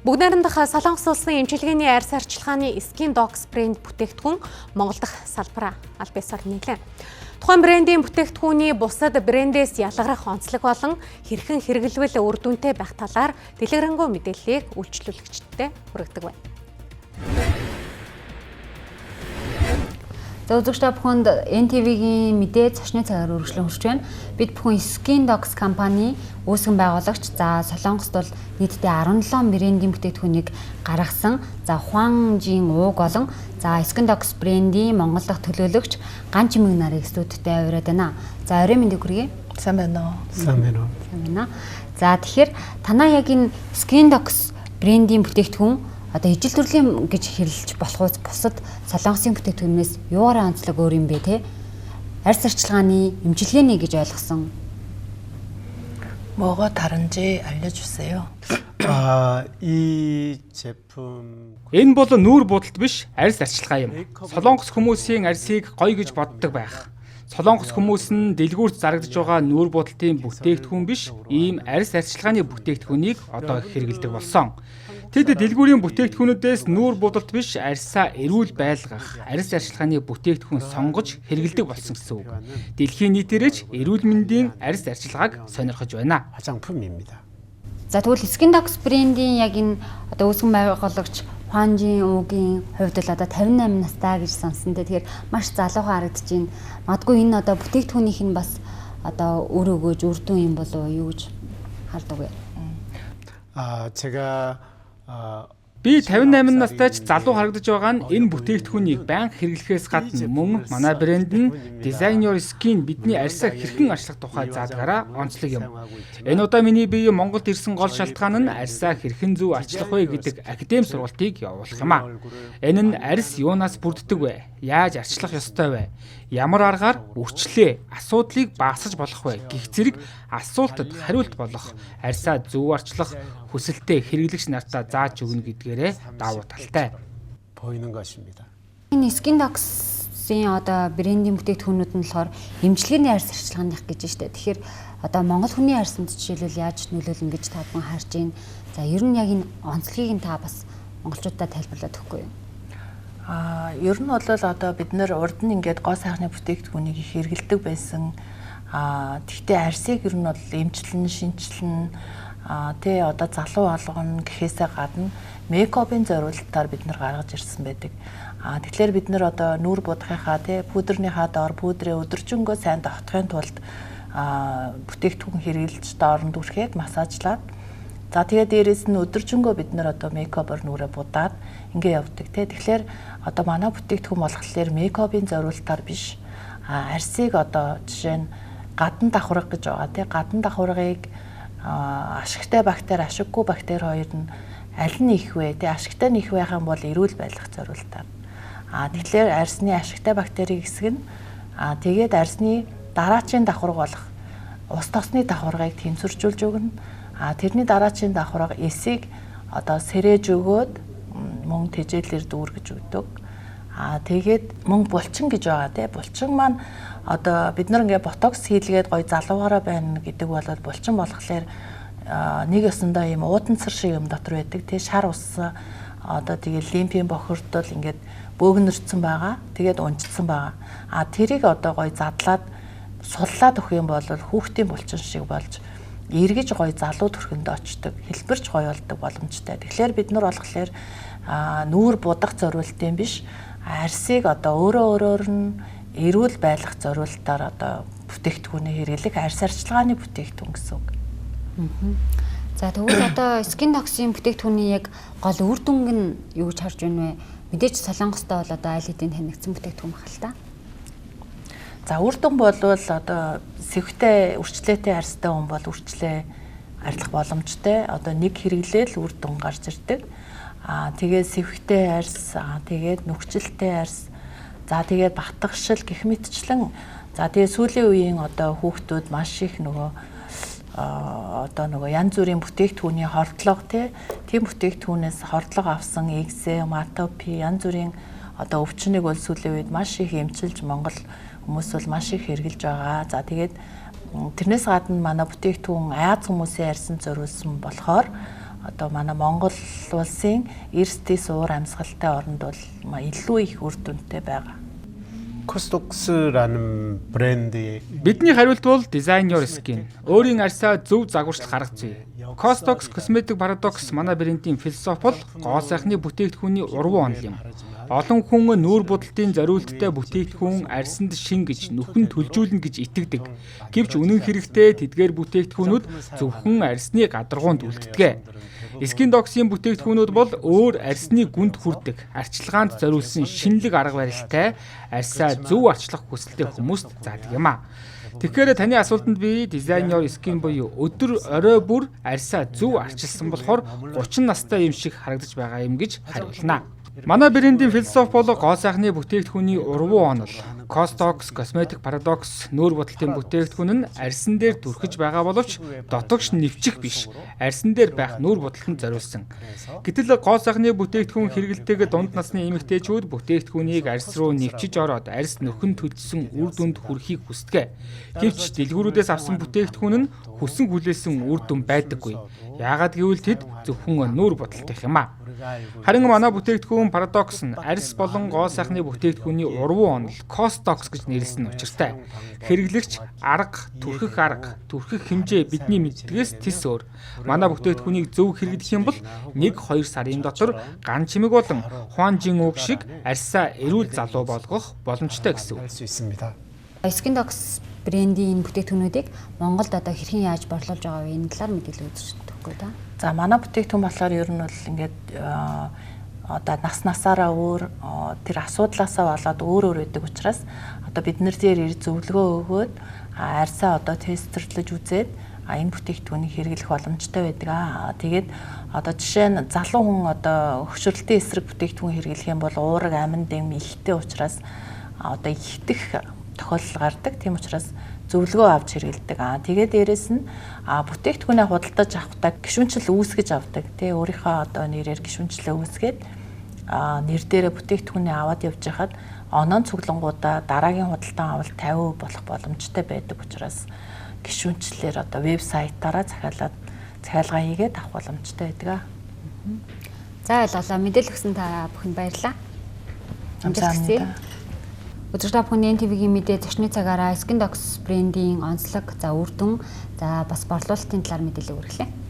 Бүгд найрамдах Солонгос улсын эмчилгээний арьс арчилгааны Skin Docs брэнд бүтээгдэхүүн Монгол дахь салбараа аль биесээр нийлээ. Тухайн брендийн бүтээгдэхүүний бусад брэндээс ялгарах онцлог болон хэрхэн хэрэглэвэл үр дүнтэй байх талаар дэлгэрэнгүй мэдээллийг үйлчлүүлэгчдэд хүргэдэг байна. За үзэгч та бүхэнд NTV-гийн мэдээ зочны цагаар үргэлжлэн хүрч байна. Бид бүхэн Skin Docs компани үүсгэн байгуулагч за Солонгост бол нийтдээ 17 брендийн бүтээгдэхүүнийг гаргасан. За Хуанжийн ууг болон за Skin Docs брендийн Монгол дахь төлөөлөгч Ган Чимэг нарыг студидтэй авираад байна. За орой мэндийг хүргэе. Сайн байна уу? Сайн байна уу? Сайн байна. За тэгэхээр танаа яг энэ Skin Docs брендийн бүтээгдэхүүн одоо ижил төрлийн гэж хэлж болохоос бусад солонгосын бүтээгдэхүүнээс юугаараа онцлог өөр юм бэ те? Арьс арчилгааны эмчилгээний гэж ойлгосон. 뭐가 다른지 알려주세요. 이 제품 Энэ бол нүүр будалт биш, арьс арчилгаа юм. Солонгос хүмүүсийн арьсыг гоё гэж боддог байх. Солонгос хүмүүс нь дэлгүүрт зарагдж байгаа нүүр будалтын бүтээгдэхүүн биш, ийм арьс арчилгааны бүтээгдэхүүнийг одоо хэрэглэдэг болсон. Тэд дэлгүүрийн бүтээгдэхүүнүүдээс нүүр будалт биш, арьсаа эрүүл байлгах, арьс арчилгааны бүтээгдэхүүн сонгож хэрэглэдэг болсон гэсэн үг. Дэлхийн нийтээрээ ч эрүүл мэндийн арьс арчилгааг сонирхож байна. 화장품입니다. За тэгвэл Skin Docs брендийн яг энэ одоо үүсгэн байгуулагч Хуанжийн уугийн хувьд л одоо 58 настай гэж сонсон. Тэгэхээр маш залуухан харагдаж байна. Магадгүй энэ одоо бүтээгдэхүүнийх нь бас одоо өөр өгөөж үрдүн юм болов уу юу гэж хардаг вэ? 제가 Би 58 настай ч залуу харагдаж байгаа нь энэ бүтээгдэхүүнийг байнга хэрэглэхээс гадна мөн манай брэнд нь Design Your Skin бидний арьсаа хэрхэн арчлах тухай заадгаараа онцлог юм. Энэ удаа миний бие Монголд ирсэн гол шалтгаан нь арьсаа хэрхэн зөв арчлах вэ гэдэг академи сургалтыг явуулах юм а. Энэ нь арьс юунаас бүрддэг вэ? Яаж арчлах ёстой вэ? Ямар аргаар үрчлээ, асуудлыг багасгаж болох вэ гэх зэрэг асуултад хариулт болох, арьсаа зөв арчлах хүсэлтэй хэрэглэгч нартаа зааж өгнө гэдгээрээ давуу талтай 보이는 것입니다. Энэ Skin Docs-ийн одоо брендийн бүтээгдэхүүнүүд нь болохоор эмчилгээний арьс арчилгааных гэж штэ. Тэгэхээр одоо монгол хүний арьсанд жишээлбэл яаж нөлөөлнө гэж та бүхэн харж байна. За ер нь яг энэ онцлогийг нь та бас монголчуудад тайлбарлаад өгөхгүй юу? ер нь бол одоо бид нэр урд нь ингээд гоо сайхны бүтээгдэхүүнийг их хэрэгэлдэг байсан. Тэгтээ арьсыг ер нь бол эмчилнэ, шинчилнэ, тэ одоо залуу болгоно гэхээсээ гадна мейкапын зориулалтаар бид нар гаргаж ирсэн байдаг. Тэгэхээр бид нар одоо нүүр будахынхаа тэ пудрынхаа доор пудрээ өдөржингөө сайн давтахын тулд бүтээгдэхүүн хэрэглэж доорнд үрхээд массажлаад за тэгээд дээрээс нь өдөржингөө бид нар одоо мейкапаар нүрээ будаад ингээ явдаг те. Тэгэхээр одоо манай бүтээгдэхүүн болохоор мейкапын зориулалтаар биш арьсыг одоо жишээ нь гадна давхарга гэж байгаа те. Гадна давхаргыг ашигтай бактери, ашиггүй бактери хоёр нь аль нь их вэ те. Ашигтай нь их байх юм бол эрүүл байлгах зориулалтаар. Тэгэхээр арьсны ашигтай бактерийн хэсэг нь тэгээд арьсны дараачийн давхарга болох ус тосны давхаргыг тэмцэржүүлж өгнө. Тэрний дараачийн давхарга эсийг одоо сэрэж өгөөд мөн тэжээлээр дүүргэж өгдөг. Тэгээд мөн булчин гэж байгаа те. Булчин маань одоо бид нар ингээ ботокс хийлгээд гоё залуугаараа байна гэдэг бол булчин болохоор нэг ёсондоо ийм ууданцар шиг юм дотор байдаг те. Шар ус одоо тэгээд лимфийн бохирдол ингээд бөөгнөрцөн байгаа. Тэгээд унжсан байгаа. Тэрийг одоо гоё задлаад суллаад өгөх юм бол хүүхдийн булчин шиг болж эргэж гоё залуу төрхөнд очдог, хэлбэрч гоё болдог боломжтой. Тэгэхээр бид нар болохоор нүүр будах зориултын биш, арьсыг одоо өөрөөр нь эрүүл байлгах зориултаар одоо бүтээгдэхүүнээ хэрэглэх арьс арчилгааны бүтээгдэхүүн гэсэн үг. За тэгвэл одоо Skin Docs-ийн бүтээгдэхүүний яг гол үр дүнг нь юу гэж харж байна вэ? Мэдээж Солонгостой бол одоо аль хэдийн танигдсан бүтээгдэхүүн баг л та. За үр дүн бол одоо сэвхтэй үрчлээтэй арьстай хүн бол үрчлээ арилгах боломжтой. Одоо нэг хэрэглээл үр дүн гарч ирдэг. Тэгээд сэвхтэй арьс, тэгээд нүгчлэлтэй арьс, за тэгээд батгшил гэх мэтчлэн за тэгээд сүүлийн үеийн одоо хүүхдүүд маш их нөгөө янз бүрийн бүтээгдэхүүний хордлого тийм бүтээгдэхүүнээс хордлого авсан экзем, атопи, янз бүрийн одоо өвчнийг бол сүүлийн үед маш их эмчилж Монгол хүмүүс бол маш их хэрэгжилж байгаа. За тэгээд тэрнээс гадна манай бүтээгдэхүүн Аз хүмүүсийн арьсанд зориулсан болохоор одоо манай Монгол улсын эрсдэл уур амьсгалтай оронд бол илүү их үр дүнтэй байгаа. 코스톡스라는 브랜드의 Бидний хариулт бол Design Your Skin. Өөрийн арьсаа зөв загварчлах аргацүй. Costox Cosmetic Paradox манай брендийн философи бол гоо сайхны бүтээгдэхүүний урвуу онол юм. Олон хүн нүүр будалтын зориулттай бүтээгдэхүүн арьсанд шин гэж нүхэн төлжүүлнэ гэж итгэдэг. Гэвч үнэн хэрэгтээ тэдгээр бүтээгдэхүүнүүд зөвхөн арьсны гадаргуунд үлддэг. Skin Dox-ийн бүтээгдэхүүнүүд бол өөр арьсны гүнд хүрдэг, арчилгаанд зориулсан шинэлэг арга барилтай, арьсаа зөв арчлах хүсэлтэй хүмүүст заадаг юм а. Тэгэхээр таны асуултанд би Design Your Skin буюу өдөр орой бүр арьсаа зөв арчилсан болохоор 30 настай юм шиг харагдаж байгаа юм гэж хариулна. Манай брендийн философи бол гоо сайхны бүтээгдэхүүний урвуу онол. Costox Cosmetic Paradox нүүр будалтын бүтээгдэхүүн нь арьсан дээр түрхэж байгаа боловч дотогш нэвчих биш. Арьсан дээр байх нүүр будалтанд зориулсан. Гэтэл гоо сайхны бүтээгдэхүүн хэрэгэлтэйг дунд насны эмэгтэйчүүд бүтээгдэхүүнийг арьс руу нэвчиж ороод арьс нөхөн төлсөн үр дүнд хүрэхийг хүсдэг. Гэвч дэлгүүрүүдээс авсан бүтээгдэхүүн нь хүсэн хүлээсэн үр дүн байдаггүй. Яагаад гэвэл тэд зөвхөн нүүр будалтын юм а. Харин манай бүтээгдэхүүн Paradox нь арьс болон гоо сайхны бүтээгдэхүүний урвуу онол Costox гэж нэрлсэн учиртай. Хэрэглэгч арга, түрхэх хэмжээ бидний мэддгээс тис өөр. Манай бүтээгдэхүүнийг зөв хэрэглэх юм бол 1-2 сарын дотор ган чимэг болон Хуанжин үг шиг арьсаа эрүүл залуу болгох боломжтой гэсэн үг. 수 있습니다. Skin Dox брендийн бүтээгдэхүүнүүдийг Монголд одоо хэрхэн яаж борлуулж байгаа вэ? Энэ талаар мэдээлэл үзэж төгөө та. За манай бүтээгдэхүүн болохоор ер нь бол ингээд одоо насаараа өөр тэр асуудлаасаа болоод өөр байдаг учраас одоо бид нэр дээр зөвлөгөө өгөөд арьсаа одоо тестэрлэж үзээд энэ бүтээгдэхүүнийг хэрэглэх боломжтой байдаг. Тэгээд одоо жишээ нь залуу хүн одоо хөшөрлөлтийн эсрэг бүтээгдэхүүн хэрэглэх юм бол уураг амин дэм ихтэй учраас одоо ихтэх тохиолдол гардаг. Тийм учраас зөвлөгөө авч хэрэгэлдэг. Тэгээд дээрэс нь бүтээгдэхүүнээ худалдаж авахдаа гишүүнчил үүсгэж авдаг. Тэ өөрийнхөө одоо нэрээр гишүүнчлээ үүсгээд нэр дээрээ бүтээгдэхүүнээ аваад явж хахад оноо цуглангуудаа дараагийн худалдан авалт 50% болох боломжтой байдаг учраас гишүүнчлэлээр одоо вебсайтаараа захиалга хийгээд авах боломжтой байдаг. За ойлголоо. Мэдээлэл өгсөн та бүхэнд баярлалаа. Амжилт. Өдөр та бүхэн NTV-ийн мэдээ зочны цагаараа Skin Dox брендийн онцлог, үр дүн, бас борлуулалтын талаар мэдээлэл өгүүлээ.